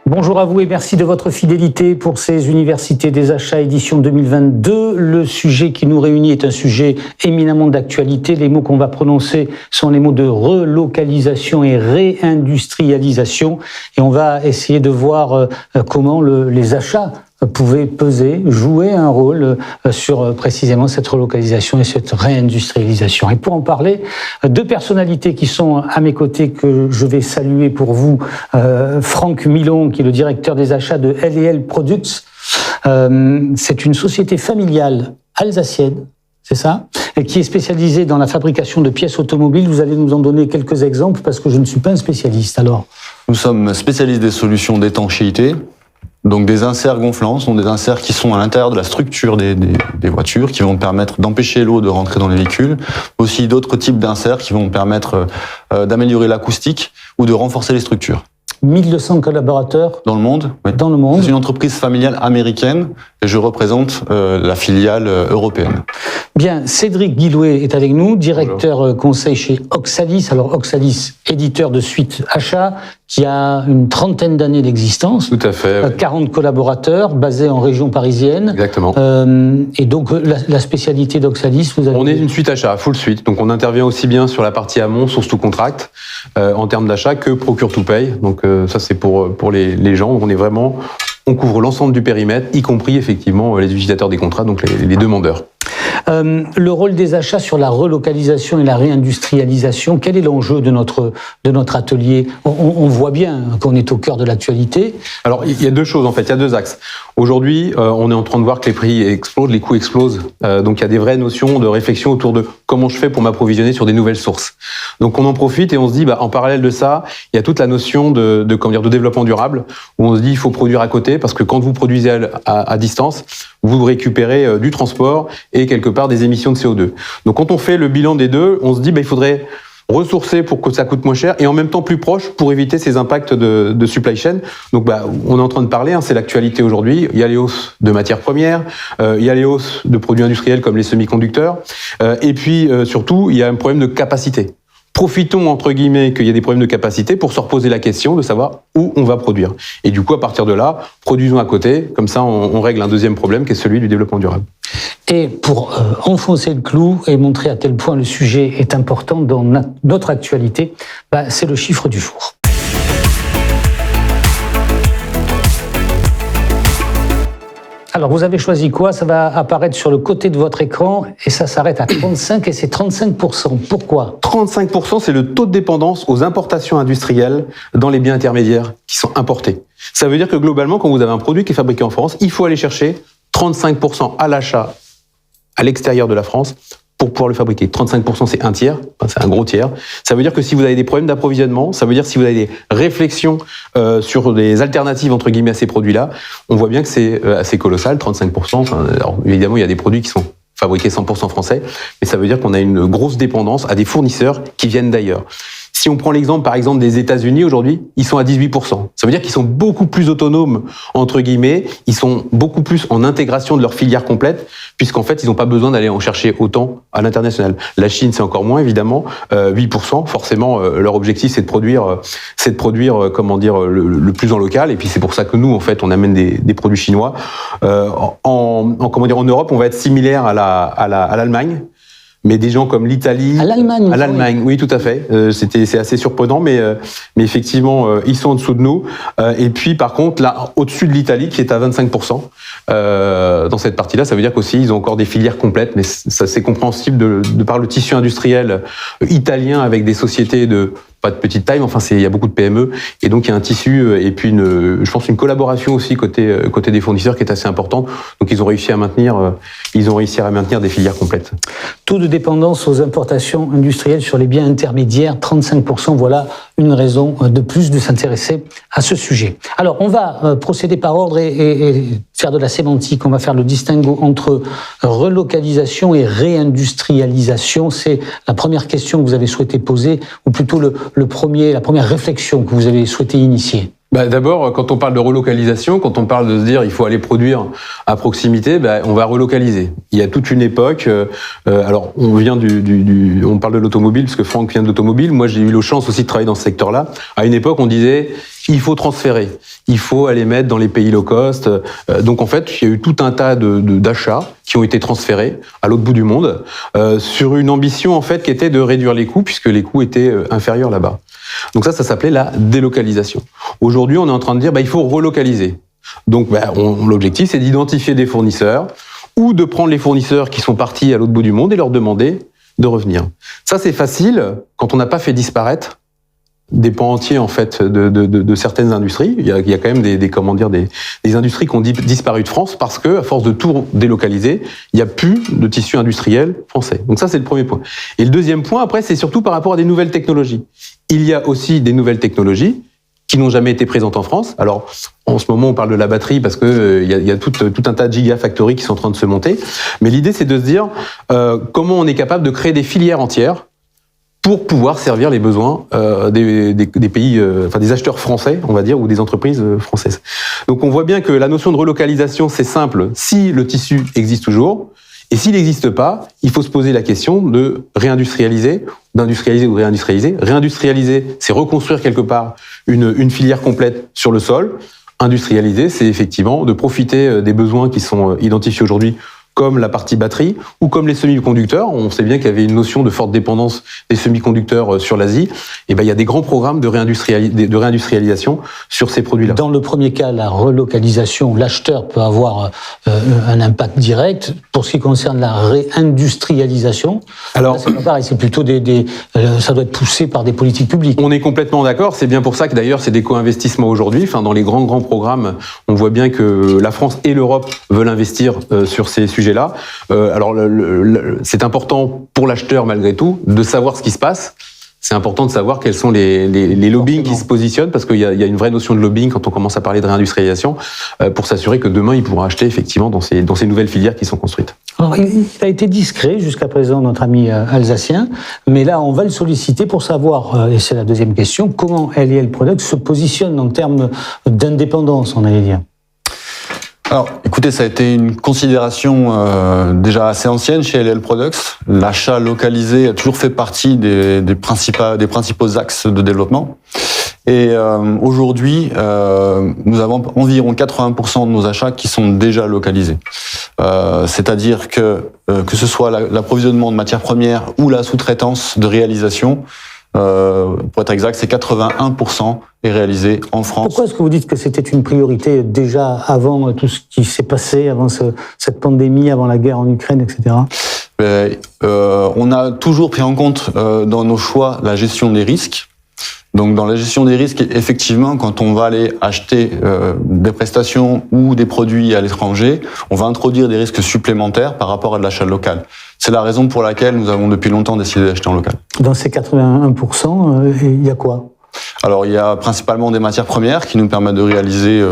Bonjour à vous et merci de votre fidélité pour ces Universités des Achats édition 2022. Le sujet qui nous réunit est un sujet éminemment d'actualité. Les mots qu'on va prononcer sont les mots de relocalisation et réindustrialisation. Et on va essayer de voir comment les achats pouvaient peser, jouer un rôle sur précisément cette relocalisation et cette réindustrialisation. Et pour en parler, deux personnalités qui sont à mes côtés que je vais saluer pour vous. Franck Milon, qui est le directeur des achats de L&L Products. C'est une société familiale alsacienne, c'est ça, et qui est spécialisée dans la fabrication de pièces automobiles. Vous allez nous en donner quelques exemples parce que je ne suis pas un spécialiste. Alors, nous sommes spécialistes des solutions d'étanchéité. Donc des inserts gonflants sont des inserts qui sont à l'intérieur de la structure des voitures, qui vont permettre d'empêcher l'eau de rentrer dans les véhicules. Aussi d'autres types d'inserts qui vont permettre d'améliorer l'acoustique ou de renforcer les structures. 1200 collaborateurs dans le monde. Oui. Dans le monde. C'est une entreprise familiale américaine et je représente la filiale européenne. Bien, Cédric Guillouet est avec nous, directeur conseil chez Oxalis. Alors Oxalis, éditeur de suite achat, qui a une trentaine d'années d'existence. Tout à fait. 40 collaborateurs, basés en région parisienne. Exactement. Et donc la spécialité d'Oxalis, vous avez... On est une suite achat, full suite. Donc on intervient aussi bien sur la partie amont, source to contract, en termes d'achat, que procure to pay. Donc ça c'est pour les gens. On couvre l'ensemble du périmètre, y compris effectivement les utilisateurs des contrats, donc les demandeurs. Le rôle des achats sur la relocalisation et la réindustrialisation, quel est l'enjeu de notre atelier? On voit bien qu'on est au cœur de l'actualité. Alors, il y a deux choses en fait, il y a deux axes. Aujourd'hui, on est en train de voir que les prix explosent, les coûts explosent. Donc, il y a des vraies notions de réflexion autour de comment je fais pour m'approvisionner sur des nouvelles sources. Donc, on en profite et on se dit, en parallèle de ça, il y a toute la notion de développement durable, où on se dit, il faut produire à côté, parce que quand vous produisez à distance, vous récupérez du transport et quelque part des émissions de CO2. Donc quand on fait le bilan des deux, on se dit il faudrait ressourcer pour que ça coûte moins cher et en même temps plus proche pour éviter ces impacts de supply chain. Donc on est en train de parler, c'est l'actualité aujourd'hui, il y a les hausses de matières premières, il y a les hausses de produits industriels comme les semi-conducteurs, et puis surtout il y a un problème de capacité. Profitons, entre guillemets, qu'il y a des problèmes de capacité pour se reposer la question de savoir où on va produire. Et du coup, à partir de là, produisons à côté, comme ça on règle un deuxième problème qui est celui du développement durable. Et pour enfoncer le clou et montrer à quel point le sujet est important dans notre actualité, c'est le chiffre du jour. Alors, vous avez choisi quoi? Ça va apparaître sur le côté de votre écran et ça s'arrête à 35 et c'est 35%. Pourquoi? 35%, c'est le taux de dépendance aux importations industrielles dans les biens intermédiaires qui sont importés. Ça veut dire que globalement, quand vous avez un produit qui est fabriqué en France, il faut aller chercher 35% à l'achat à l'extérieur de la France pour pouvoir le fabriquer. 35%, c'est un tiers, c'est un gros tiers. Ça veut dire que si vous avez des problèmes d'approvisionnement, ça veut dire si vous avez des réflexions sur des alternatives, entre guillemets, à ces produits-là, on voit bien que c'est assez colossal, 35%. Alors, évidemment, il y a des produits qui sont fabriqués 100% français, mais ça veut dire qu'on a une grosse dépendance à des fournisseurs qui viennent d'ailleurs. Si on prend l'exemple, par exemple, des États-Unis aujourd'hui, ils sont à 18%. Ça veut dire qu'ils sont beaucoup plus autonomes, entre guillemets. Ils sont beaucoup plus en intégration de leur filière complète, puisqu'en fait, ils n'ont pas besoin d'aller en chercher autant à l'international. La Chine, c'est encore moins, évidemment. 8%, forcément, leur objectif, c'est de produire, le plus en local. Et puis, c'est pour ça que nous, en fait, on amène des produits chinois. En Europe, on va être similaire à l'Allemagne. Mais des gens comme l'Italie... À l'Allemagne, oui, tout à fait. C'est assez surprenant, mais effectivement, ils sont en dessous de nous. Et puis, par contre, là, au-dessus de l'Italie, qui est à 25%, dans cette partie-là, ça veut dire qu'aussi, ils ont encore des filières complètes, mais ça, c'est compréhensible de par le tissu industriel italien avec des sociétés pas de petite taille, mais enfin, il y a beaucoup de PME, et donc il y a un tissu, et puis je pense une collaboration aussi côté des fournisseurs qui est assez importante. Donc ils ont réussi à maintenir des filières complètes. Taux de dépendance aux importations industrielles sur les biens intermédiaires, 35%, voilà une raison de plus de s'intéresser à ce sujet. Alors on va procéder par ordre et faire de la sémantique, on va faire le distinguo entre relocalisation et réindustrialisation. C'est la première question que vous avez souhaité poser, ou plutôt la première réflexion que vous avez souhaité initier. D'abord, quand on parle de relocalisation, quand on parle de se dire il faut aller produire à proximité, on va relocaliser. Il y a toute une époque. Alors, on parle de l'automobile parce que Franck vient de l'automobile. Moi, j'ai eu la chance aussi de travailler dans ce secteur-là. À une époque, on disait il faut transférer, il faut aller mettre dans les pays low cost. Donc, en fait, il y a eu tout un tas d'achats qui ont été transférés à l'autre bout du monde sur une ambition en fait qui était de réduire les coûts puisque les coûts étaient inférieurs là-bas. Donc ça s'appelait la délocalisation. Aujourd'hui, on est en train de dire il faut relocaliser. Donc l'objectif, c'est d'identifier des fournisseurs ou de prendre les fournisseurs qui sont partis à l'autre bout du monde et leur demander de revenir. Ça, c'est facile quand on n'a pas fait disparaître des pans entiers en fait de certaines industries. Il y a quand même des industries qui ont disparu de France parce que à force de tout délocaliser, il n'y a plus de tissu industriel français. Donc ça, c'est le premier point. Et le deuxième point, après, c'est surtout par rapport à des nouvelles technologies. Il y a aussi des nouvelles technologies qui n'ont jamais été présentes en France. Alors, en ce moment, on parle de la batterie parce que il y a tout un tas de gigafactories qui sont en train de se monter. Mais l'idée, c'est de se dire comment on est capable de créer des filières entières pour pouvoir servir les besoins des pays, des acheteurs français, on va dire, ou des entreprises françaises. Donc, on voit bien que la notion de relocalisation, c'est simple si le tissu existe toujours. Et s'il n'existe pas, il faut se poser la question de réindustrialiser, d'industrialiser ou réindustrialiser. Réindustrialiser, c'est reconstruire quelque part une filière complète sur le sol. Industrialiser, c'est effectivement de profiter des besoins qui sont identifiés aujourd'hui comme la partie batterie ou comme les semi-conducteurs. On sait bien qu'il y avait une notion de forte dépendance des semi-conducteurs sur l'Asie. Et il y a des grands programmes de réindustrialisation sur ces produits-là. Dans le premier cas, la relocalisation, l'acheteur peut avoir un impact direct. Pour ce qui concerne la réindustrialisation, alors, là, c'est pas pareil, c'est plutôt ça doit être poussé par des politiques publiques. On est complètement d'accord. C'est bien pour ça que d'ailleurs, c'est des co-investissements aujourd'hui. Dans les grands programmes, on voit bien que la France et l'Europe veulent investir sur ces sujets-là. Alors, c'est important pour l'acheteur, malgré tout, de savoir ce qui se passe. C'est important de savoir quels sont les lobbying qui se positionnent, parce qu'il y a une vraie notion de lobbying quand on commence à parler de réindustrialisation, pour s'assurer que demain, il pourra acheter effectivement dans ces nouvelles filières qui sont construites. Alors, il a été discret jusqu'à présent, notre ami alsacien, mais là, on va le solliciter pour savoir, et c'est la deuxième question, comment LEL Products se positionne en termes d'indépendance, on allait dire. Alors, écoutez, ça a été une considération déjà assez ancienne chez LEL Products. L'achat localisé a toujours fait partie des principaux axes de développement. Et aujourd'hui, nous avons environ 80% de nos achats qui sont déjà localisés. C'est-à-dire que ce soit l'approvisionnement de matières premières ou la sous-traitance de réalisation, pour être exact, c'est 81% est réalisé en France. Pourquoi est-ce que vous dites que c'était une priorité déjà avant tout ce qui s'est passé, avant cette pandémie, avant la guerre en Ukraine, etc. On a toujours pris en compte dans nos choix la gestion des risques. Donc dans la gestion des risques, effectivement, quand on va aller acheter des prestations ou des produits à l'étranger, on va introduire des risques supplémentaires par rapport à de l'achat local. C'est la raison pour laquelle nous avons depuis longtemps décidé d'acheter en local. Dans ces 81%, il y a quoi ? Alors il y a principalement des matières premières qui nous permettent de réaliser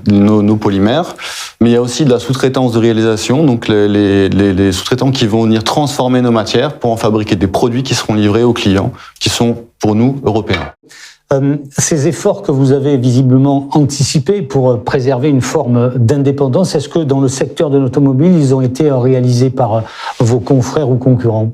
nos polymères, mais il y a aussi de la sous-traitance de réalisation, donc les sous-traitants qui vont venir transformer nos matières pour en fabriquer des produits qui seront livrés aux clients, qui sont pour nous européens. Ces efforts que vous avez visiblement anticipés pour préserver une forme d'indépendance, est-ce que dans le secteur de l'automobile, ils ont été réalisés par vos confrères ou concurrents ?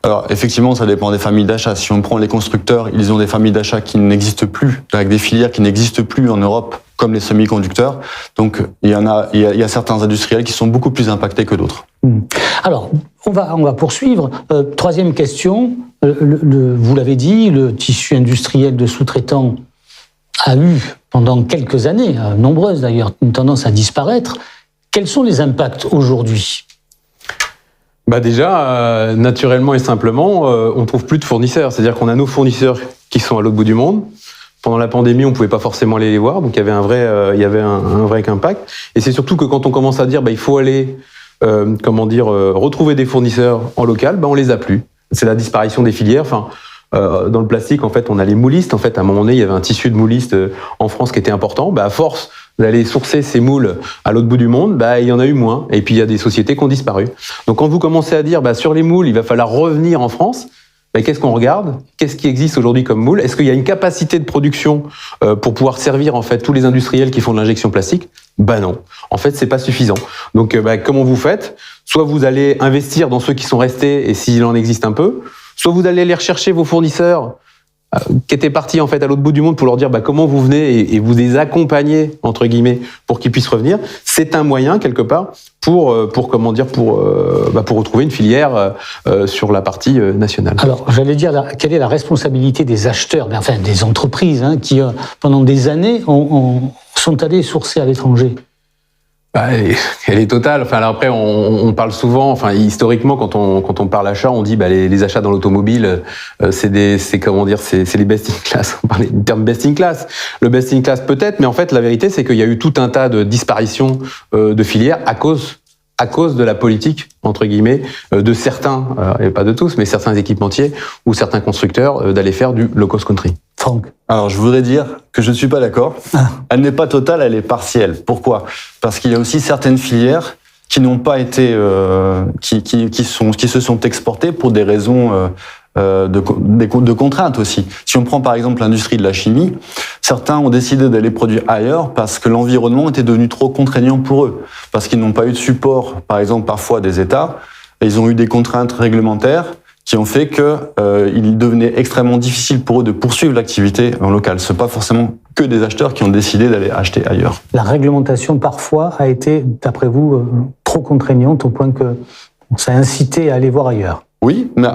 Alors effectivement, ça dépend des familles d'achat. Si on prend les constructeurs, ils ont des familles d'achat qui n'existent plus, avec des filières qui n'existent plus en Europe, comme les semi-conducteurs. Donc il y a certains industriels qui sont beaucoup plus impactés que d'autres. Alors, on va poursuivre. Troisième question, vous l'avez dit, le tissu industriel de sous-traitants a eu, pendant quelques années, nombreuses d'ailleurs, une tendance à disparaître. Quels sont les impacts aujourd'hui ? Déjà, naturellement et simplement, on trouve plus de fournisseurs. C'est-à-dire qu'on a nos fournisseurs qui sont à l'autre bout du monde. Pendant la pandémie, on pouvait pas forcément aller les voir, donc il y avait un vrai impact. Et c'est surtout que quand on commence à dire, il faut aller, retrouver des fournisseurs en local, on les a plus. C'est la disparition des filières. Dans le plastique, en fait, on a les moulistes. En fait, à un moment donné, il y avait un tissu de moulistes en France qui était important. À force d'aller sourcer ces moules à l'autre bout du monde, il y en a eu moins. Et puis, il y a des sociétés qui ont disparu. Donc, quand vous commencez à dire, sur les moules, il va falloir revenir en France, qu'est-ce qu'on regarde? Qu'est-ce qui existe aujourd'hui comme moule? Est-ce qu'il y a une capacité de production pour pouvoir servir en fait tous les industriels qui font de l'injection plastique? Non. En fait, c'est pas suffisant. Donc, comment vous faites? Soit vous allez investir dans ceux qui sont restés et s'il en existe un peu, soit vous allez aller rechercher vos fournisseurs qui étaient partis en fait à l'autre bout du monde pour leur dire comment vous venez et vous les accompagnez entre guillemets pour qu'ils puissent revenir. C'est un moyen quelque part pour retrouver une filière sur la partie nationale. Alors j'allais dire quelle est la responsabilité des acheteurs, enfin des entreprises qui pendant des années sont allés sourcer à l'étranger. Elle est totale. Enfin, alors après, on parle souvent. Enfin, historiquement, quand on parle achat, on dit les achats dans l'automobile, c'est les best in class. On parlait du terme best in class. Le best in class peut-être, mais en fait, la vérité, c'est qu'il y a eu tout un tas de disparitions de filières à cause de la politique entre guillemets de certains, et pas de tous, mais certains équipementiers ou certains constructeurs d'aller faire du low cost country. Franck. Alors, je voudrais dire que je ne suis pas d'accord. Elle n'est pas totale, elle est partielle. Pourquoi? Parce qu'il y a aussi certaines filières qui n'ont pas été, qui se sont exportées pour des raisons de contraintes aussi. Si on prend par exemple l'industrie de la chimie, certains ont décidé d'aller produire ailleurs parce que l'environnement était devenu trop contraignant pour eux, parce qu'ils n'ont pas eu de support, par exemple parfois des États, et ils ont eu des contraintes réglementaires qui ont fait que il devenait extrêmement difficile pour eux de poursuivre l'activité en local. Ce n'est pas forcément que des acheteurs qui ont décidé d'aller acheter ailleurs. La réglementation parfois a été, d'après vous, trop contraignante au point que ça a incité à aller voir ailleurs. Oui, mais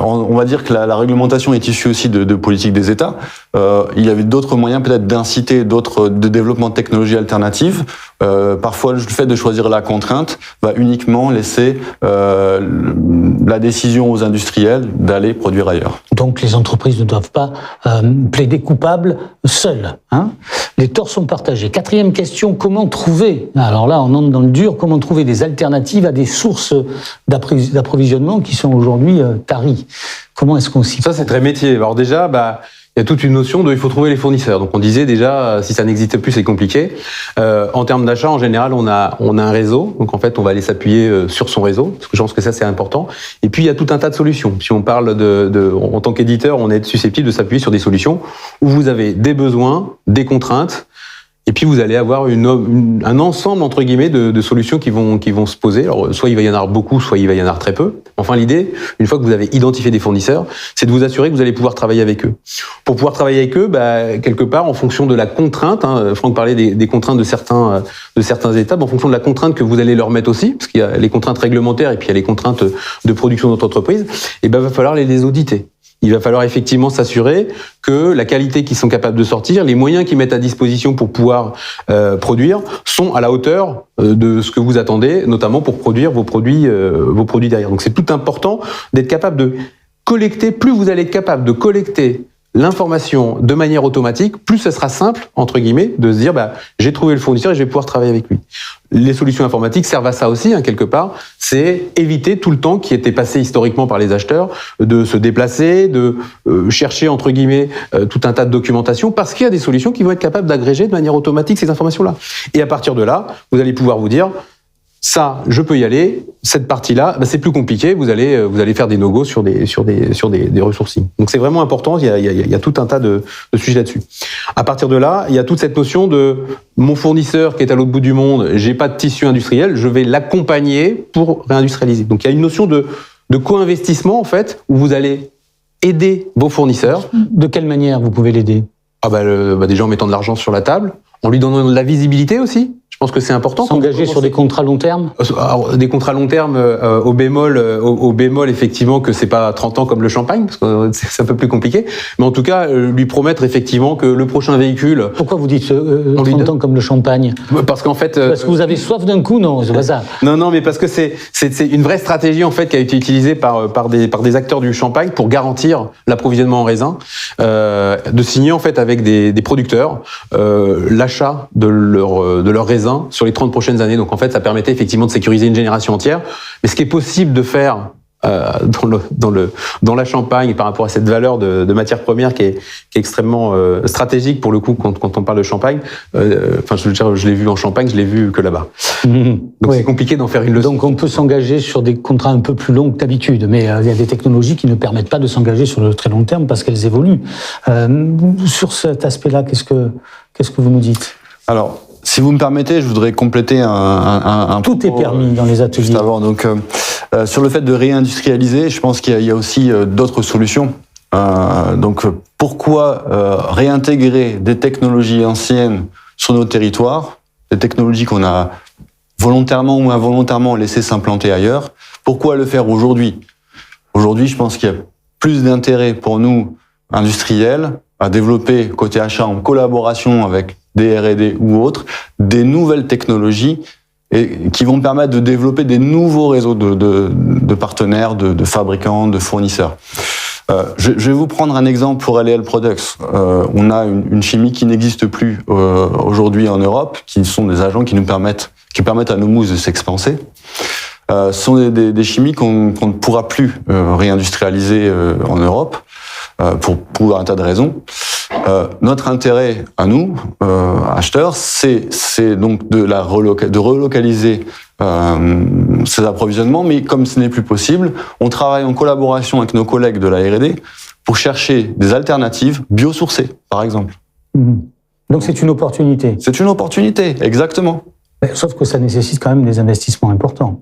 on va dire que la réglementation est issue aussi de politiques des États. Il y avait d'autres moyens peut-être d'inciter de développement de technologies alternatives. Parfois, le fait de choisir la contrainte va uniquement laisser la décision aux industriels d'aller produire ailleurs. Donc les entreprises ne doivent pas plaider coupable seules. Les torts sont partagés. 4e question, comment trouver, alors là on entre dans le dur, comment trouver des alternatives à des sources d'approvisionnement qui sont aujourd'hui taries? Comment est-ce qu'on s'y prend? Ça c'est très métier. Alors déjà, il y a toute une notion de il faut trouver les fournisseurs. Donc on disait déjà, si ça n'existe plus, c'est compliqué. En termes d'achat, en général, on a un réseau. Donc en fait, on va aller s'appuyer sur son réseau, parce que je pense que ça c'est important. Et puis il y a tout un tas de solutions. Si on parle en tant qu'éditeur, on est susceptible de s'appuyer sur des solutions où vous avez des besoins, des contraintes. Et puis vous allez avoir un ensemble entre guillemets de solutions qui vont se poser. Alors soit il va y en avoir beaucoup, soit il va y en avoir très peu. Enfin l'idée, une fois que vous avez identifié des fournisseurs, c'est de vous assurer que vous allez pouvoir travailler avec eux. Pour pouvoir travailler avec eux, quelque part en fonction de la contrainte, Franck parlait des contraintes de certains États, en fonction de la contrainte que vous allez leur mettre aussi, parce qu'il y a les contraintes réglementaires et puis il y a les contraintes de production de notre entreprise, et va falloir les auditer. Il va falloir effectivement s'assurer que la qualité qu'ils sont capables de sortir, les moyens qu'ils mettent à disposition pour pouvoir produire, sont à la hauteur de ce que vous attendez, notamment pour produire vos produits derrière. Donc c'est tout important d'être capable de collecter. Plus vous allez être capable de collecter l'information de manière automatique, plus ce sera simple, entre guillemets, de se dire j'ai trouvé le fournisseur et je vais pouvoir travailler avec lui. Les solutions informatiques servent à ça aussi, quelque part. C'est éviter tout le temps qui était passé historiquement par les acheteurs de se déplacer, de chercher, entre guillemets, tout un tas de documentation, parce qu'il y a des solutions qui vont être capables d'agréger de manière automatique ces informations-là. Et à partir de là, vous allez pouvoir vous dire ça, je peux y aller. Cette partie-là, c'est plus compliqué. Vous allez faire des no-go sur des ressourcing. Donc c'est vraiment important. Il y a tout un tas de sujets là-dessus. À partir de là, il y a toute cette notion de mon fournisseur qui est à l'autre bout du monde. J'ai pas de tissu industriel. Je vais l'accompagner pour réindustrialiser. Donc il y a une notion de co-investissement en fait où vous allez aider vos fournisseurs. De quelle manière vous pouvez l'aider? Déjà en mettant de l'argent sur la table, en lui donnant de la visibilité aussi. Je pense que c'est important. S'engager sur des contrats long terme? Alors, des contrats long terme, au bémol, effectivement, que c'est pas 30 ans comme le champagne, parce que c'est un peu plus compliqué. Mais en tout cas, lui promettre effectivement que le prochain véhicule... Pourquoi vous dites 30 ans comme le champagne? Parce qu'en fait... Parce que vous avez soif d'un coup, non? C'est pas ça. Non, mais parce que c'est une vraie stratégie, en fait, qui a été utilisée par des acteurs du champagne pour garantir l'approvisionnement en raisin, de signer, en fait, avec des producteurs, l'achat de leur raisin sur les 30 prochaines années. Donc en fait, ça permettait effectivement de sécuriser une génération entière. Mais ce qui est possible de faire dans la Champagne par rapport à cette valeur de matière première qui est extrêmement stratégique pour le coup quand on parle de Champagne. Enfin, je veux dire, je l'ai vu en Champagne, je l'ai vu que là-bas. Donc c'est compliqué d'en faire une leçon. Donc on peut s'engager sur des contrats un peu plus longs que d'habitude, mais il y a des technologies qui ne permettent pas de s'engager sur le très long terme parce qu'elles évoluent. Sur cet aspect-là, qu'est-ce que vous nous dites? Alors, si vous me permettez, je voudrais compléter un Tout est permis dans les ateliers. Juste avant. Donc, sur le fait de réindustrialiser, je pense qu'il y a aussi d'autres solutions. Donc, pourquoi réintégrer des technologies anciennes sur nos territoires, des technologies qu'on a volontairement ou involontairement laissées s'implanter ailleurs? Pourquoi le faire aujourd'hui? Aujourd'hui, je pense qu'il y a plus d'intérêt pour nous, industriels, à développer côté achat en collaboration avec des R&D ou autres, des nouvelles technologies et qui vont permettre de développer des nouveaux réseaux de partenaires, de fabricants, de fournisseurs. Je vais vous prendre un exemple pour LL Products. On a une chimie qui n'existe plus aujourd'hui en Europe, qui sont des agents qui permettent à nos mousses de s'expanser. Ce sont des chimies qu'on ne pourra plus réindustrialiser en Europe pour un tas de raisons. Notre intérêt à nous, acheteurs, c'est donc de relocaliser ces approvisionnements, mais comme ce n'est plus possible, on travaille en collaboration avec nos collègues de la R&D pour chercher des alternatives biosourcées, par exemple. Donc c'est une opportunité. C'est une opportunité, exactement. Sauf que ça nécessite quand même des investissements importants.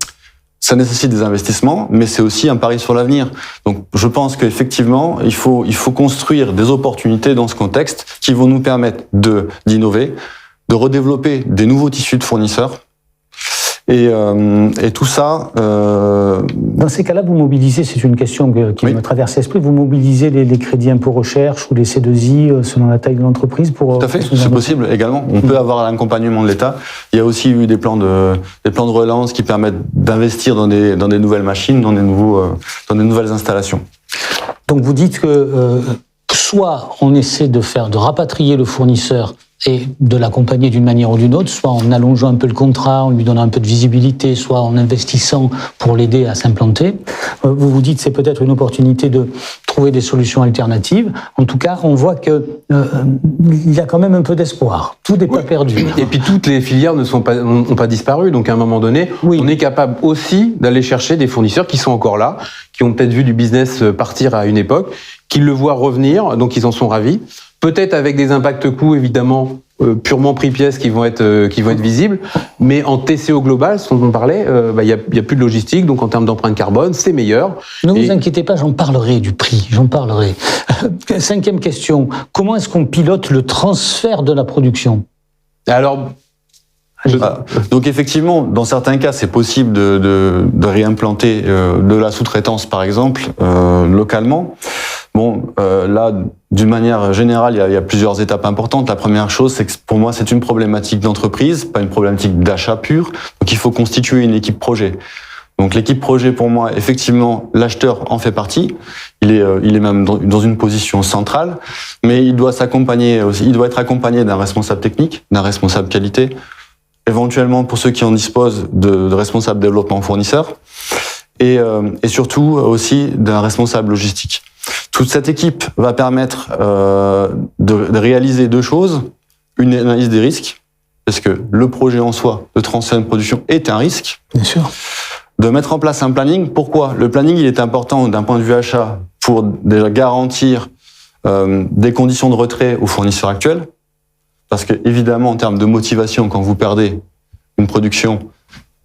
Ça nécessite des investissements, mais c'est aussi un pari sur l'avenir. Donc, je pense qu'effectivement, il faut construire des opportunités dans ce contexte qui vont nous permettre d'innover, de redévelopper des nouveaux tissus de fournisseurs. Et tout ça... Dans ces cas-là, vous mobilisez, c'est une question qui me traverse l'esprit, vous mobilisez les crédits impôt recherche ou les C2I selon la taille de l'entreprise pour... Tout à fait, c'est possible également. On peut avoir l'accompagnement de l'État. Il y a aussi eu des plans de relance qui permettent d'investir dans des nouvelles machines, dans des nouvelles installations. Donc vous dites que soit on essaie de rapatrier le fournisseur et de l'accompagner d'une manière ou d'une autre, soit en allongeant un peu le contrat, en lui donnant un peu de visibilité, soit en investissant pour l'aider à s'implanter. Vous vous dites que c'est peut-être une opportunité de trouver des solutions alternatives. En tout cas, on voit que il y a quand même un peu d'espoir. Tout n'est pas perdu. Et puis toutes les filières n'ont pas disparu. Donc à un moment donné, on est capable aussi d'aller chercher des fournisseurs qui sont encore là, qui ont peut-être vu du business partir à une époque, qui le voient revenir, donc ils en sont ravis. Peut-être avec des impacts coûts, évidemment, purement prix-pièce qui vont être visibles, mais en TCO global, ce dont on parlait, y a plus de logistique, donc en termes d'empreinte carbone, c'est meilleur. Ne vous inquiétez pas, j'en parlerai du prix, j'en parlerai. 5e question, comment est-ce qu'on pilote le transfert de la production? Alors... Donc effectivement, dans certains cas, c'est possible de réimplanter de la sous-traitance, par exemple, localement. Bon, là, d'une manière générale, il y a plusieurs étapes importantes. La première chose, c'est que pour moi, c'est une problématique d'entreprise, pas une problématique d'achat pur. Donc il faut constituer une équipe projet. Donc l'équipe projet, pour moi, effectivement, l'acheteur en fait partie. Il est même dans une position centrale, mais il doit s'accompagner aussi. Il doit être accompagné d'un responsable technique, d'un responsable qualité, éventuellement pour ceux qui en disposent de responsables développement fournisseur, et surtout aussi d'un responsable logistique. Toute cette équipe va permettre de réaliser deux choses. Une analyse des risques, parce que le projet en soi de transfert de production est un risque. Bien sûr. De mettre en place un planning. Pourquoi? Le planning, il est important d'un point de vue achat pour déjà garantir des conditions de retrait aux fournisseurs actuels. Parce que, évidemment, en termes de motivation, quand vous perdez une production,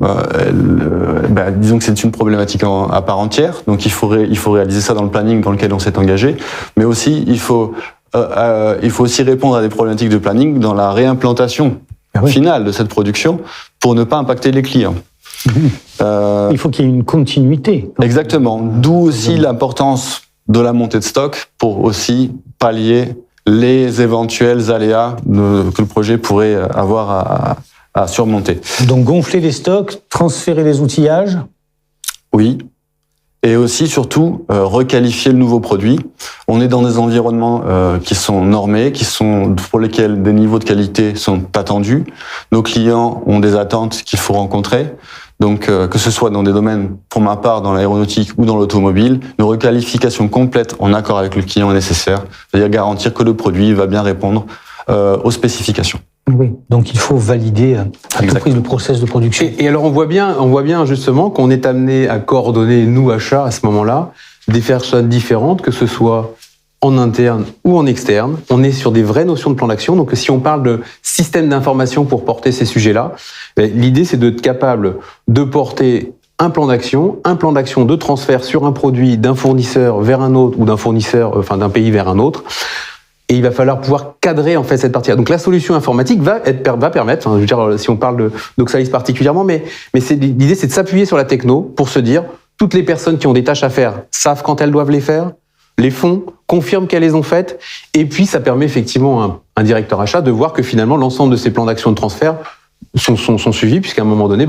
disons que c'est une problématique à part entière. Donc, il faut réaliser ça dans le planning dans lequel on s'est engagé. Mais aussi, il faut aussi répondre à des problématiques de planning dans la réimplantation finale de cette production pour ne pas impacter les clients. Il faut qu'il y ait une continuité. Exactement. D'où aussi l'importance de la montée de stock pour aussi pallier les éventuels aléas que le projet pourrait avoir à surmonter. Donc gonfler les stocks, transférer les outillages. Oui. et aussi, surtout, requalifier le nouveau produit. On est dans des environnements qui sont normés, pour lesquels des niveaux de qualité sont attendus. Nos clients ont des attentes qu'il faut rencontrer. Donc, que ce soit dans des domaines, pour ma part, dans l'aéronautique ou dans l'automobile, une requalification complète en accord avec le client est nécessaire. C'est-à-dire garantir que le produit va bien répondre aux spécifications. Oui, donc il faut valider à tout prix le process de production. Et alors on voit bien justement qu'on est amené à coordonner, nous, achats, à ce moment-là, des personnes différentes, que ce soit en interne ou en externe. On est sur des vraies notions de plan d'action. Donc si on parle de système d'information pour porter ces sujets-là, l'idée c'est d'être capable de porter un plan d'action de transfert sur un produit d'un fournisseur vers un autre ou d'un fournisseur, enfin d'un pays vers un autre. Et il va falloir pouvoir cadrer en fait cette partie-là. Donc la solution informatique va permettre, je veux dire, si on parle d'Oxalis particulièrement, mais l'idée c'est de s'appuyer sur la techno pour se dire toutes les personnes qui ont des tâches à faire savent quand elles doivent les faire, les font, confirment qu'elles les ont faites, et puis ça permet effectivement à un directeur achat de voir que finalement l'ensemble de ces plans d'action de transfert sont suivis, puisqu'à un moment donné,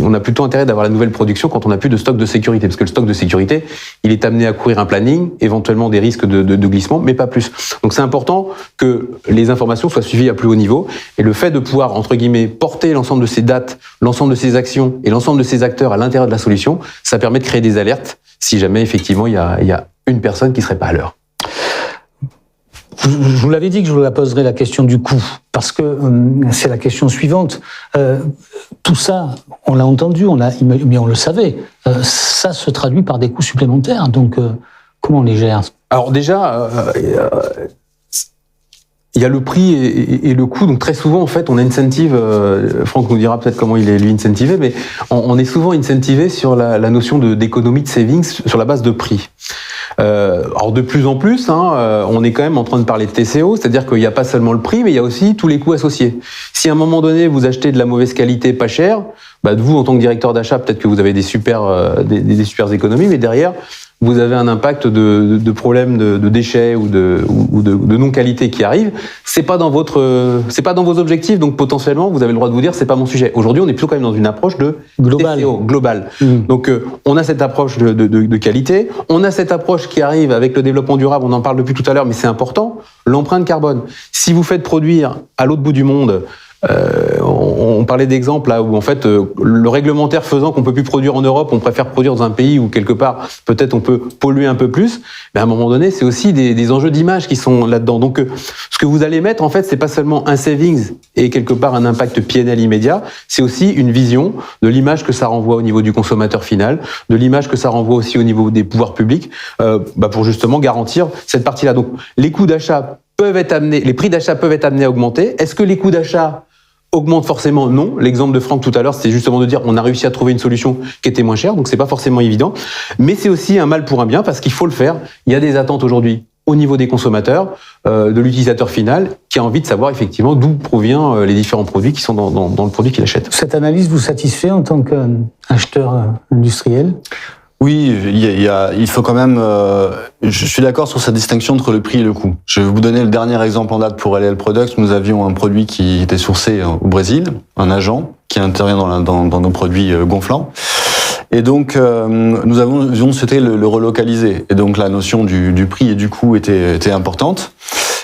on a plutôt intérêt d'avoir la nouvelle production quand on n'a plus de stock de sécurité, parce que le stock de sécurité, il est amené à courir un planning, éventuellement des risques de glissement, mais pas plus. Donc c'est important que les informations soient suivies à plus haut niveau, et le fait de pouvoir, entre guillemets, porter l'ensemble de ces dates, l'ensemble de ces actions et l'ensemble de ces acteurs à l'intérieur de la solution, ça permet de créer des alertes si jamais effectivement il y a une personne qui serait pas à l'heure. Je vous l'avais dit que je vous la poserai la question du coût, parce que c'est la question suivante. Tout ça, on l'a entendu, mais on le savait, ça se traduit par des coûts supplémentaires. Donc, comment on les gère ? Alors déjà, il y a le prix et le coût. Donc très souvent, en fait, on incentive. Franck nous dira peut-être comment il est lui incentivé, mais on est souvent incentivé sur la notion d'économie de savings sur la base de prix. Alors de plus en plus, on est quand même en train de parler de TCO, c'est-à-dire qu'il n'y a pas seulement le prix, mais il y a aussi tous les coûts associés. Si à un moment donné vous achetez de la mauvaise qualité, pas cher, vous en tant que directeur d'achat, peut-être que vous avez des super économies, mais derrière vous avez un impact de problèmes de déchets ou de non-qualité qui arrivent. C'est pas dans vos objectifs, donc potentiellement vous avez le droit de vous dire c'est pas mon sujet. Aujourd'hui, on est plutôt quand même dans une approche de TCO, globale. Donc on a cette approche de qualité, on a cette approche qui arrive avec le développement durable, on en parle depuis tout à l'heure, mais c'est important, l'empreinte carbone. Si vous faites produire à l'autre bout du monde, on parlait d'exemples là où en fait le réglementaire faisant qu'on peut plus produire en Europe, on préfère produire dans un pays où quelque part peut-être on peut polluer un peu plus. Mais à un moment donné, c'est aussi des enjeux d'image qui sont là-dedans. Donc ce que vous allez mettre en fait, c'est pas seulement un savings et quelque part un impact PNL immédiat, c'est aussi une vision de l'image que ça renvoie au niveau du consommateur final, de l'image que ça renvoie aussi au niveau des pouvoirs publics, pour justement garantir cette partie-là. Donc les coûts d'achat peuvent être amenés, les prix d'achat peuvent être amenés à augmenter. Est-ce que les coûts d'achat augmente forcément? Non. L'exemple de Franck tout à l'heure, c'était justement de dire on a réussi à trouver une solution qui était moins chère, donc c'est pas forcément évident. Mais c'est aussi un mal pour un bien parce qu'il faut le faire. Il y a des attentes aujourd'hui au niveau des consommateurs, de l'utilisateur final, qui a envie de savoir effectivement d'où proviennent les différents produits qui sont dans le produit qu'il achète. Cette analyse vous satisfait en tant qu'acheteur industriel ? Oui, il faut quand même. Je suis d'accord sur cette distinction entre le prix et le coût. Je vais vous donner le dernier exemple en date pour LL Products. Nous avions un produit qui était sourcé au Brésil, un agent qui intervient dans nos produits gonflants. Et donc, nous avions souhaité le relocaliser. Et donc, la notion du prix et du coût était importante.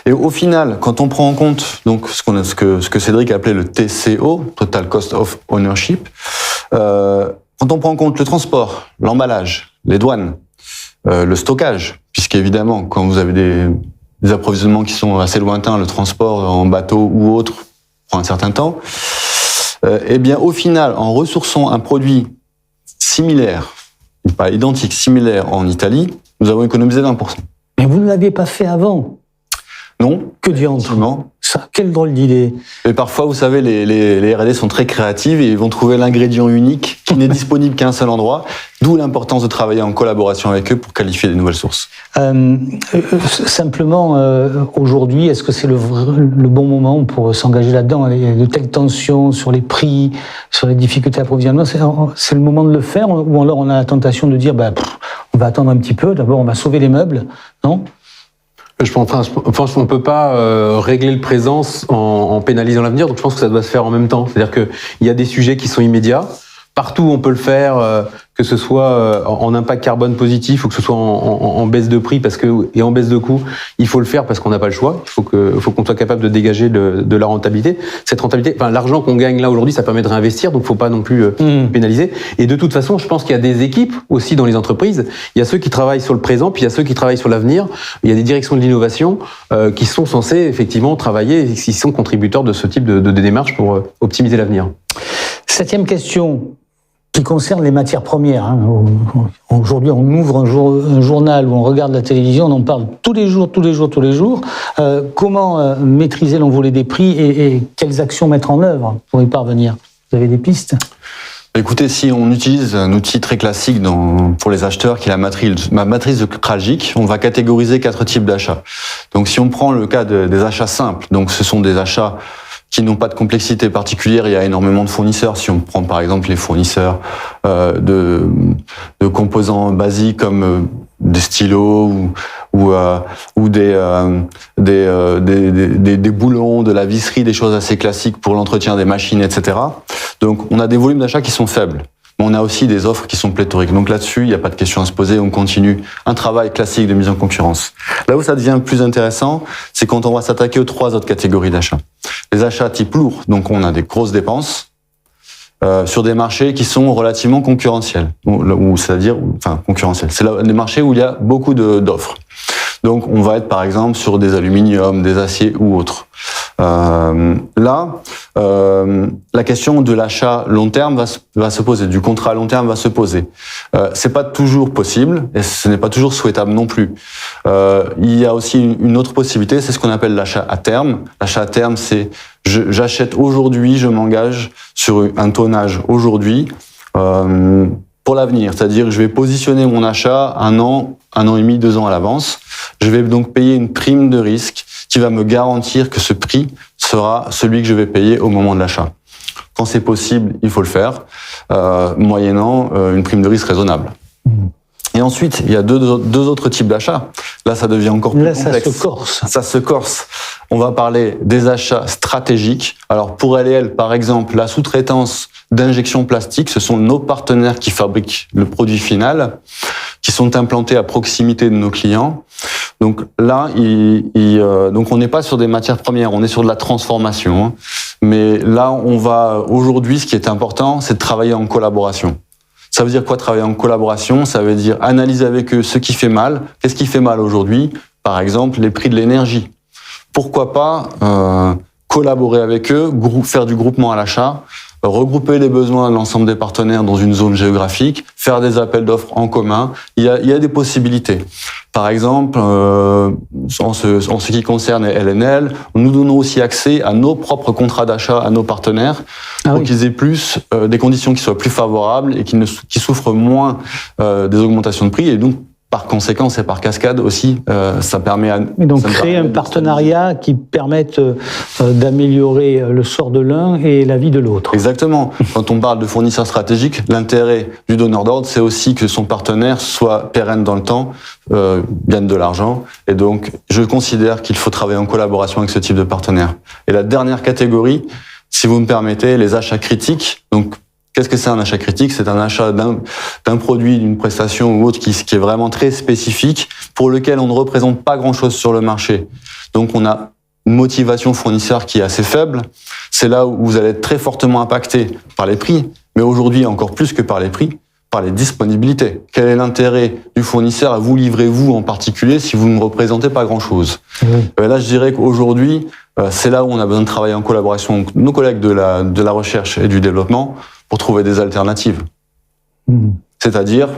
Et au final, quand on prend en compte donc ce que Cédric appelait le TCO, Total Cost of Ownership. Quand on prend en compte le transport, l'emballage, les douanes, le stockage, puisqu'évidemment, quand vous avez des approvisionnements qui sont assez lointains, le transport en bateau ou autre prend un certain temps, eh bien, au final, en ressourçant un produit similaire, pas identique, similaire en Italie, nous avons économisé 20%. Mais vous ne l'aviez pas fait avant. Non. Que diantre. Ça, quelle drôle d'idée. Et parfois, vous savez, les R&D sont très créatives et ils vont trouver l'ingrédient unique qui n'est disponible qu'à un seul endroit, d'où l'importance de travailler en collaboration avec eux pour qualifier des nouvelles sources. Simplement, aujourd'hui, est-ce que c'est le bon moment pour s'engager là-dedans? Il y a de telles tensions sur les prix, sur les difficultés d'approvisionnement. C'est le moment de le faire, ou alors on a la tentation de dire on va attendre un petit peu, d'abord on va sauver les meubles, non? Je pense qu'on peut pas régler le présent en pénalisant l'avenir, donc je pense que ça doit se faire en même temps. C'est-à-dire qu'il y a des sujets qui sont immédiats. partout où on peut le faire, que ce soit en impact carbone positif ou que ce soit en baisse de prix et en baisse de coût, il faut le faire parce qu'on n'a pas le choix. Il faut qu'on soit capable de dégager de la rentabilité. Cette rentabilité, l'argent qu'on gagne là aujourd'hui, ça permet de réinvestir, donc faut pas non plus pénaliser. Et de toute façon, je pense qu'il y a des équipes aussi dans les entreprises. Il y a ceux qui travaillent sur le présent, puis il y a ceux qui travaillent sur l'avenir. Il y a des directions de l'innovation qui sont censées effectivement travailler et qui sont contributeurs de ce type de démarche pour optimiser l'avenir. 7e question qui concerne les matières premières. Aujourd'hui, on ouvre un journal ou on regarde la télévision, on en parle tous les jours. Comment maîtriser l'envolée des prix et quelles actions mettre en œuvre pour y parvenir? Vous avez des pistes? Écoutez, si on utilise un outil très classique pour les acheteurs qui est la matrice de Krajcik, on va catégoriser 4 types d'achats. Donc si on prend le cas des achats simples, donc ce sont des achats qui n'ont pas de complexité particulière, il y a énormément de fournisseurs. Si on prend par exemple les fournisseurs de composants basiques comme des stylos ou des boulons, de la visserie, des choses assez classiques pour l'entretien des machines, etc. Donc on a des volumes d'achat qui sont faibles. Mais on a aussi des offres qui sont pléthoriques. Donc là-dessus, il n'y a pas de question à se poser, on continue un travail classique de mise en concurrence. Là où ça devient plus intéressant, c'est quand on va s'attaquer aux 3 autres catégories d'achats. Les achats type lourd, donc on a des grosses dépenses sur des marchés qui sont relativement concurrentiels, concurrentiels. C'est les marchés où il y a beaucoup d'offres. Donc on va être par exemple sur des aluminiums, des aciers ou autres. La question de l'achat long terme va se poser, du contrat à long terme va se poser. C'est pas toujours possible et ce n'est pas toujours souhaitable non plus. Il y a aussi une autre possibilité, c'est ce qu'on appelle l'achat à terme. L'achat à terme, c'est j'achète aujourd'hui, je m'engage sur un tonnage aujourd'hui pour l'avenir. C'est-à-dire que je vais positionner mon achat 1 an et demi, 2 ans à l'avance. Je vais donc payer une prime de risque qui va me garantir que ce prix sera celui que je vais payer au moment de l'achat. Quand c'est possible, il faut le faire, moyennant une prime de risque raisonnable. Et ensuite, il y a deux autres types d'achats. Là, ça devient encore plus complexe. Ça se corse. Ça se corse. On va parler des achats stratégiques. Alors, pour LL, par exemple, la sous-traitance d'injection plastique, ce sont nos partenaires qui fabriquent le produit final, qui sont implantés à proximité de nos clients. Donc là, donc on n'est pas sur des matières premières, on est sur de la transformation. Mais là, aujourd'hui, ce qui est important, c'est de travailler en collaboration. Ça veut dire quoi, travailler en collaboration? Ça veut dire analyser avec eux ce qui fait mal. Qu'est-ce qui fait mal aujourd'hui? Par exemple, les prix de l'énergie. Pourquoi pas collaborer avec eux, faire du groupement à l'achat, regrouper les besoins de l'ensemble des partenaires dans une zone géographique, faire des appels d'offres en commun. Il y a des possibilités. Par exemple, en ce qui concerne LNL, nous donnons aussi accès à nos propres contrats d'achat à nos partenaires pour qu'ils aient plus des conditions qui soient plus favorables et qui souffrent moins des augmentations de prix. Et donc, par conséquent, et par cascade aussi, ça permet créer un partenariat qui permette d'améliorer le sort de l'un et la vie de l'autre. Exactement. Quand on parle de fournisseur stratégique, l'intérêt du donneur d'ordre, c'est aussi que son partenaire soit pérenne dans le temps, gagne de l'argent. Et donc, je considère qu'il faut travailler en collaboration avec ce type de partenaire. Et la dernière catégorie, si vous me permettez, les achats critiques. Donc, qu'est-ce que c'est un achat critique? C'est un achat d'un produit, d'une prestation ou autre qui est vraiment très spécifique, pour lequel on ne représente pas grand-chose sur le marché. Donc on a une motivation fournisseur qui est assez faible. C'est là où vous allez être très fortement impacté par les prix, mais aujourd'hui encore plus que par les prix, par les disponibilités. Quel est l'intérêt du fournisseur à vous livrer, vous en particulier, si vous ne représentez pas grand-chose? Là, je dirais qu'aujourd'hui, c'est là où on a besoin de travailler en collaboration avec nos collègues de la recherche et du développement pour trouver des alternatives. C'est-à-dire,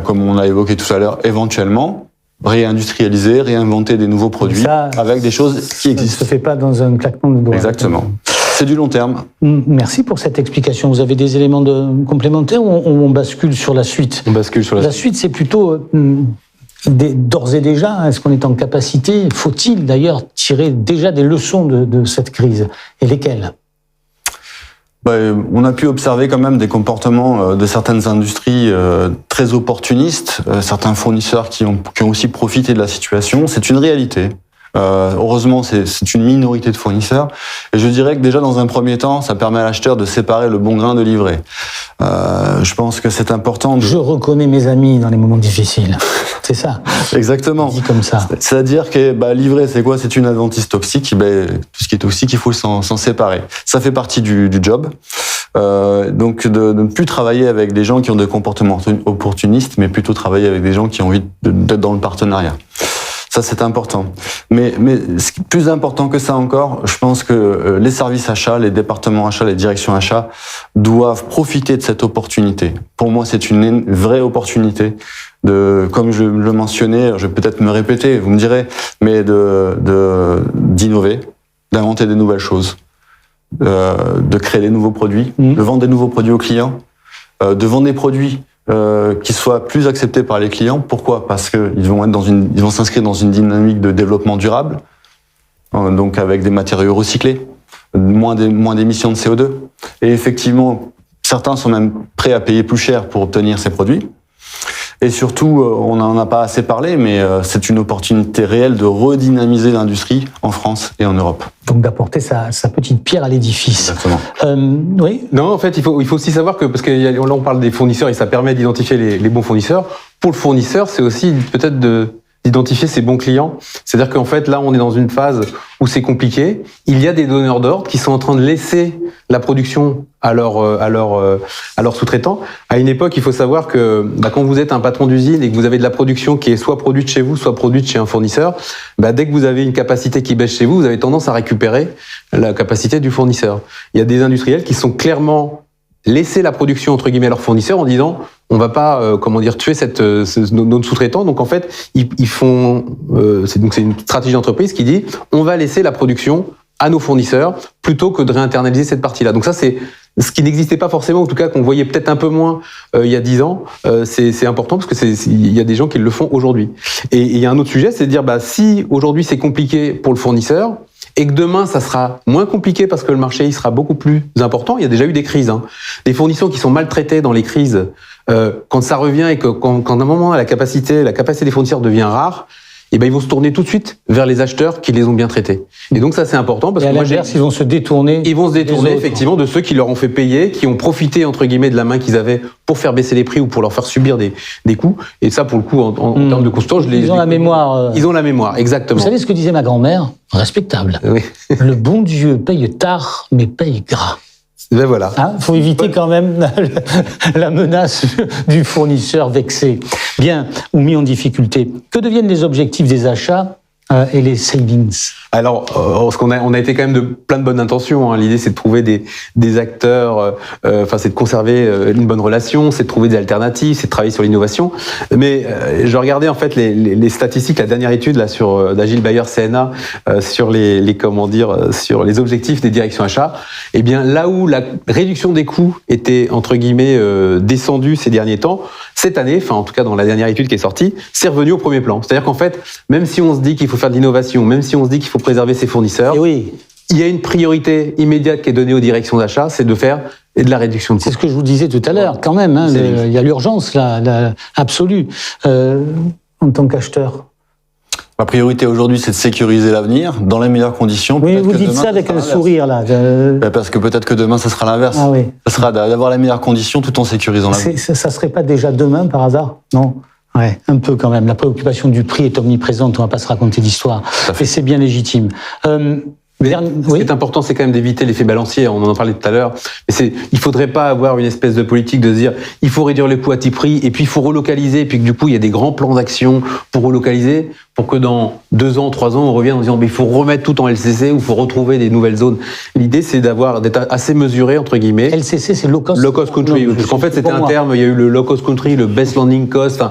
comme on a évoqué tout à l'heure, éventuellement, réindustrialiser, réinventer des nouveaux produits avec des choses qui existent. Ça ne se fait pas dans un claquement de doigts. Exactement. C'est du long terme. Merci pour cette explication. Vous avez des éléments complémentaires ou on bascule sur la suite? On bascule sur la suite, c'est plutôt d'ores et déjà, est-ce qu'on est en capacité, faut-il d'ailleurs tirer déjà des leçons de cette crise? Et lesquelles? On a pu observer quand même des comportements de certaines industries très opportunistes, certains fournisseurs qui ont aussi profité de la situation. C'est une réalité. Heureusement, c'est une minorité de fournisseurs. Et je dirais que déjà, dans un premier temps, ça permet à l'acheteur de séparer le bon grain de l'ivraie. Je pense que c'est important. Je reconnais mes amis dans les moments difficiles. C'est ça. Exactement. Dit comme ça. C'est-à-dire que l'ivraie, c'est quoi? C'est une adventice toxique. Tout ce qui est toxique, il faut s'en séparer. Ça fait partie du job. Donc de ne plus travailler avec des gens qui ont des comportements opportunistes, mais plutôt travailler avec des gens qui ont envie d'être dans le partenariat. Ça, c'est important. Mais ce qui est plus important que ça encore, je pense que les services achats, les départements achats, les directions achats doivent profiter de cette opportunité. Pour moi, c'est une vraie opportunité comme je le mentionnais, je vais peut-être me répéter, vous me direz, mais d'innover, d'inventer des nouvelles choses, de créer des nouveaux produits, de vendre des nouveaux produits aux clients, de vendre des produits qui soient plus acceptés par les clients. Pourquoi? Parce que ils vont s'inscrire dans une dynamique de développement durable, donc avec des matériaux recyclés, moins d'émissions de CO2. Et effectivement, certains sont même prêts à payer plus cher pour obtenir ces produits. Et surtout, on n'en a pas assez parlé, mais c'est une opportunité réelle de redynamiser l'industrie en France et en Europe. Donc d'apporter sa petite pierre à l'édifice. Exactement. Oui. Non, en fait, il faut aussi savoir que, parce que là on parle des fournisseurs et ça permet d'identifier les bons fournisseurs. Pour le fournisseur, c'est aussi peut-être d'identifier ses bons clients. C'est-à-dire qu'en fait, là, on est dans une phase où c'est compliqué. Il y a des donneurs d'ordre qui sont en train de laisser la production à leurs sous-traitants. À une époque, il faut savoir que quand vous êtes un patron d'usine et que vous avez de la production qui est soit produite chez vous, soit produite chez un fournisseur, dès que vous avez une capacité qui baisse chez vous, vous avez tendance à récupérer la capacité du fournisseur. Il y a des industriels qui sont clairement laissés la production entre guillemets à leurs fournisseurs en disant on va pas tuer notre sous-traitant. Donc en fait, ils font c'est une stratégie d'entreprise qui dit on va laisser la production à nos fournisseurs plutôt que de réinternaliser cette partie-là. Donc ça, c'est ce qui n'existait pas forcément, en tout cas qu'on voyait peut-être un peu moins il y a 10 ans. C'est important parce que il y a des gens qui le font aujourd'hui. Et il y a un autre sujet, c'est de dire si aujourd'hui c'est compliqué pour le fournisseur et que demain ça sera moins compliqué parce que le marché il sera beaucoup plus important. Il y a déjà eu des crises, des fournisseurs qui sont maltraités dans les crises. Quand ça revient et que quand à un moment la capacité des fournisseurs devient rare, ils vont se tourner tout de suite vers les acheteurs qui les ont bien traités. Et donc ça, c'est important parce que moi, ils vont se détourner. Ils vont se détourner effectivement de ceux qui leur ont fait payer, qui ont profité entre guillemets de la main qu'ils avaient pour faire baisser les prix ou pour leur faire subir des coûts. Et ça, pour le coup, en termes de coûts, ils ont la mémoire. Ils ont la mémoire, exactement. Vous savez ce que disait ma grand-mère? Respectable. Oui. Le bon Dieu paye tard, mais paye gras. Ben voilà. Faut éviter quand même la menace du fournisseur vexé, bien, ou mis en difficulté. Que deviennent les objectifs des achats et les savings? Alors, parce qu'on a été quand même de plein de bonnes intentions. L'idée, c'est de trouver des acteurs. C'est de conserver une bonne relation, c'est de trouver des alternatives, c'est de travailler sur l'innovation. Mais je regardais en fait les statistiques, la dernière étude là sur d'Agile Bayer CNA sur sur les objectifs des directions achats. Eh bien, là où la réduction des coûts était entre guillemets descendue ces derniers temps, cette année, en tout cas dans la dernière étude qui est sortie, c'est revenu au premier plan. C'est-à-dire qu'en fait, même si on se dit qu'il faut faire de l'innovation, même si on se dit qu'il faut préserver ses fournisseurs, il y a une priorité immédiate qui est donnée aux directions d'achat, c'est de faire de la réduction de coûts. C'est ce que je vous disais tout à l'heure, quand même. Il y a l'urgence là, absolue en tant qu'acheteur. Ma priorité aujourd'hui, c'est de sécuriser l'avenir dans les meilleures conditions. Oui, vous dites ça avec un sourire, là. Parce que peut-être que demain, ça sera l'inverse. Ah oui. Ça sera d'avoir les meilleures conditions tout en sécurisant l'avenir. Ça serait pas déjà demain, par hasard? Non? Ouais, un peu quand même. La préoccupation du prix est omniprésente, on va pas se raconter d'histoire. Et c'est bien légitime. Mais ce qui est important, c'est quand même d'éviter l'effet balancier. On en parlait tout à l'heure. Mais il faudrait pas avoir une espèce de politique de se dire, il faut réduire les coûts à tout prix, et puis il faut relocaliser, et puis que du coup, il y a des grands plans d'action pour relocaliser, pour que dans 2 ans, 3 ans, on revienne en disant, il faut remettre tout en LCC, ou il faut retrouver des nouvelles zones. L'idée, c'est d'être assez mesuré, entre guillemets. LCC, c'est low cost. Low cost country. Parce qu'en fait, c'était un terme, il y a eu le low cost country, le best landing cost.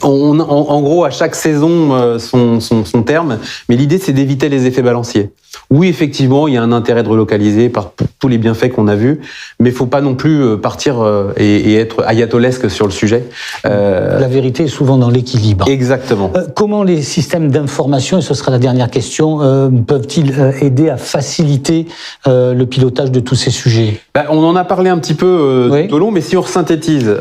En gros, à chaque saison, son terme. Mais l'idée, c'est d'éviter les effets balanciers. Oui, effectivement, il y a un intérêt de relocaliser pour tous les bienfaits qu'on a vus, mais il ne faut pas non plus partir et être ayatollesque sur le sujet. La vérité est souvent dans l'équilibre. Exactement. Comment les systèmes d'information, et ce sera la dernière question, peuvent-ils aider à faciliter le pilotage de tous ces sujets? On en a parlé un petit peu tout au long, mais si on synthétise,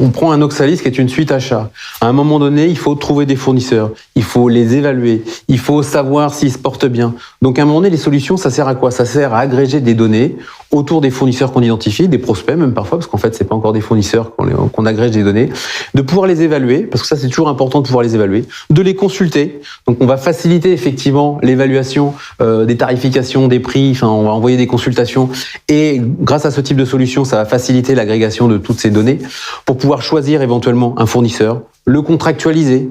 on prend un Oxalis qui est une suite achat. À un moment donné, il faut trouver des fournisseurs, il faut les évaluer, il faut savoir s'ils se portent bien. Donc à un moment donné, les solutions, ça sert à quoi? Ça sert à agréger des données autour des fournisseurs qu'on identifie, des prospects même parfois, parce qu'en fait, c'est pas encore des fournisseurs qu'on agrège des données, de pouvoir les évaluer, parce que ça, c'est toujours important de pouvoir les évaluer, de les consulter. Donc on va faciliter effectivement l'évaluation des tarifications, des prix, enfin on va envoyer des consultations, et grâce à ce type de solution, ça va faciliter l'agrégation de toutes ces données pour pouvoir choisir éventuellement un fournisseur, le contractualiser,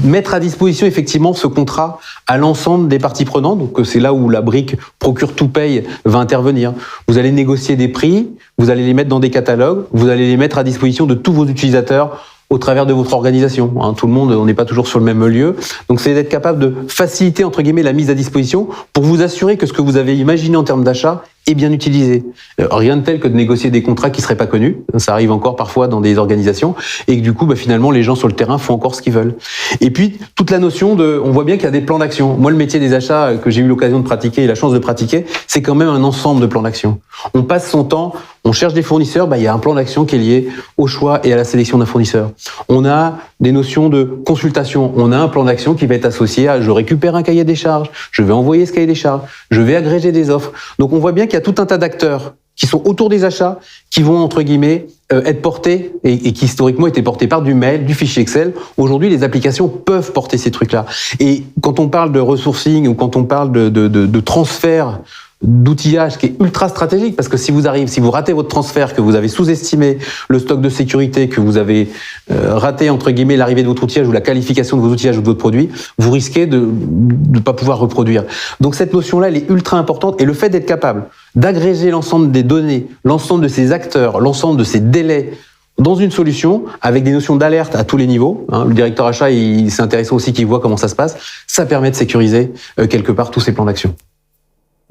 mettre à disposition effectivement ce contrat à l'ensemble des parties prenantes. Donc c'est là où la brique procure tout paye va intervenir. Vous allez négocier des prix, vous allez les mettre dans des catalogues, vous allez les mettre à disposition de tous vos utilisateurs au travers de votre organisation. Tout le monde, on n'est pas toujours sur le même lieu. Donc c'est d'être capable de faciliter entre guillemets la mise à disposition pour vous assurer que ce que vous avez imaginé en termes d'achat est bien utilisé. Rien de tel que de négocier des contrats qui seraient pas connus. Ça arrive encore parfois dans des organisations et que du coup, finalement, les gens sur le terrain font encore ce qu'ils veulent. Et puis, toute la notion on voit bien qu'il y a des plans d'action. Moi, le métier des achats que j'ai eu l'occasion de pratiquer et la chance de pratiquer, c'est quand même un ensemble de plans d'action. On passe son temps, on cherche des fournisseurs, il y a un plan d'action qui est lié au choix et à la sélection d'un fournisseur. On a des notions de consultation. On a un plan d'action qui va être associé à je récupère un cahier des charges, je vais envoyer ce cahier des charges, je vais agréger des offres. Donc on voit bien qu'il y a tout un tas d'acteurs qui sont autour des achats, qui vont, entre guillemets, être portés, et qui historiquement étaient portés par du mail, du fichier Excel. Aujourd'hui, les applications peuvent porter ces trucs-là. Et quand on parle de resourcing ou quand on parle de transfert d'outillage qui est ultra stratégique, parce que si vous ratez votre transfert, que vous avez sous-estimé le stock de sécurité, que vous avez raté, entre guillemets, l'arrivée de votre outillage ou la qualification de vos outillages ou de votre produit, vous risquez de ne pas pouvoir reproduire. Donc cette notion-là, elle est ultra importante, et le fait d'être capable d'agréger l'ensemble des données, l'ensemble de ces acteurs, l'ensemble de ces délais dans une solution, avec des notions d'alerte à tous les niveaux. Le directeur achat, c'est intéressant aussi qu'il voit comment ça se passe. Ça permet de sécuriser quelque part tous ces plans d'action.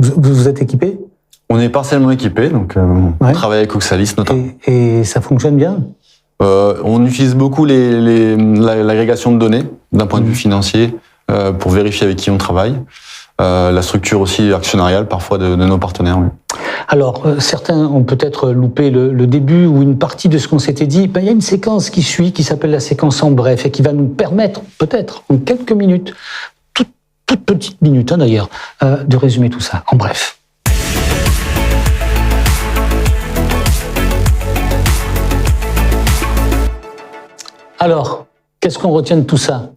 Vous êtes équipé? On est partiellement équipé, donc on travaille avec Oxalis notamment. Et ça fonctionne bien? On utilise beaucoup l'agrégation de données d'un point de vue financier pour vérifier avec qui on travaille. La structure aussi actionnariale parfois de nos partenaires. Oui. Alors, certains ont peut-être loupé le début ou une partie de ce qu'on s'était dit. Il y a une séquence qui suit, qui s'appelle la séquence en bref, et qui va nous permettre, peut-être, en quelques minutes, toute petite minute d'ailleurs, de résumer tout ça, en bref. Alors, qu'est-ce qu'on retient de tout ça?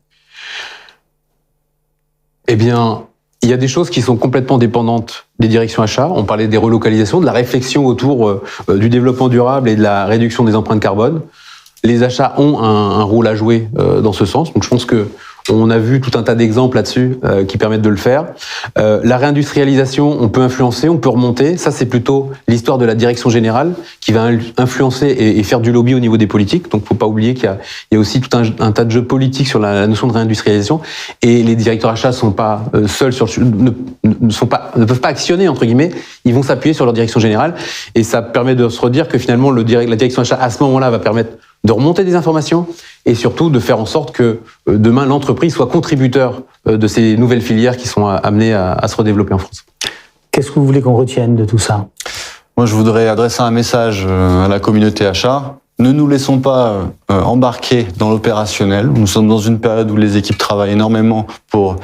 Eh bien, il y a des choses qui sont complètement dépendantes des directions achats. On parlait des relocalisations, de la réflexion autour du développement durable et de la réduction des empreintes carbone. Les achats ont un rôle à jouer dans ce sens. Donc je pense que on a vu tout un tas d'exemples là-dessus qui permettent de le faire. La réindustrialisation, on peut influencer, on peut remonter. Ça, c'est plutôt l'histoire de la direction générale qui va influencer et faire du lobby au niveau des politiques. Donc, faut pas oublier qu'il y a aussi tout un tas de jeux politiques sur la notion de réindustrialisation. Et les directeurs achats sont pas seuls ne peuvent pas actionner entre guillemets. Ils vont s'appuyer sur leur direction générale. Et ça permet de se redire que finalement, la direction achat à ce moment-là va permettre de remonter des informations et surtout de faire en sorte que demain l'entreprise soit contributeur de ces nouvelles filières qui sont amenées à se redévelopper en France. Qu'est-ce que vous voulez qu'on retienne de tout ça? Moi, je voudrais adresser un message à la communauté achat. Ne nous laissons pas embarquer dans l'opérationnel. Nous sommes dans une période où les équipes travaillent énormément pour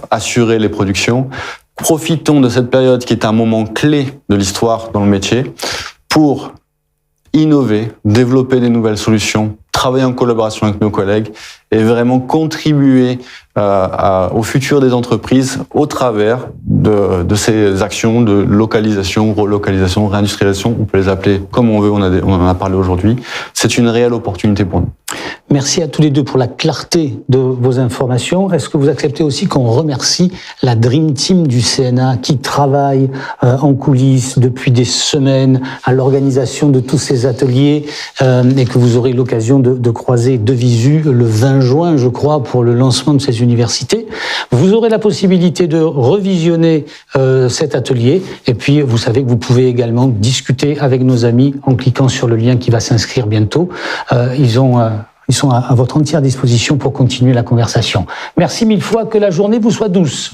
assurer les productions. Profitons de cette période qui est un moment clé de l'histoire dans le métier pour innover, développer des nouvelles solutions, travailler en collaboration avec nos collègues et vraiment contribuer au futur des entreprises au travers de ces actions de localisation, relocalisation, réindustrialisation, on peut les appeler comme on veut, on en a parlé aujourd'hui. C'est une réelle opportunité pour nous. Merci à tous les deux pour la clarté de vos informations. Est-ce que vous acceptez aussi qu'on remercie la Dream Team du CNA qui travaille en coulisses depuis des semaines à l'organisation de tous ces ateliers et que vous aurez l'occasion de croiser de visu le 20 juin, je crois, pour le lancement de ces universités. Vous aurez la possibilité de revisionner cet atelier et puis vous savez que vous pouvez également discuter avec nos amis en cliquant sur le lien qui va s'inscrire bientôt. Ils sont à votre entière disposition pour continuer la conversation. Merci mille fois, que la journée vous soit douce.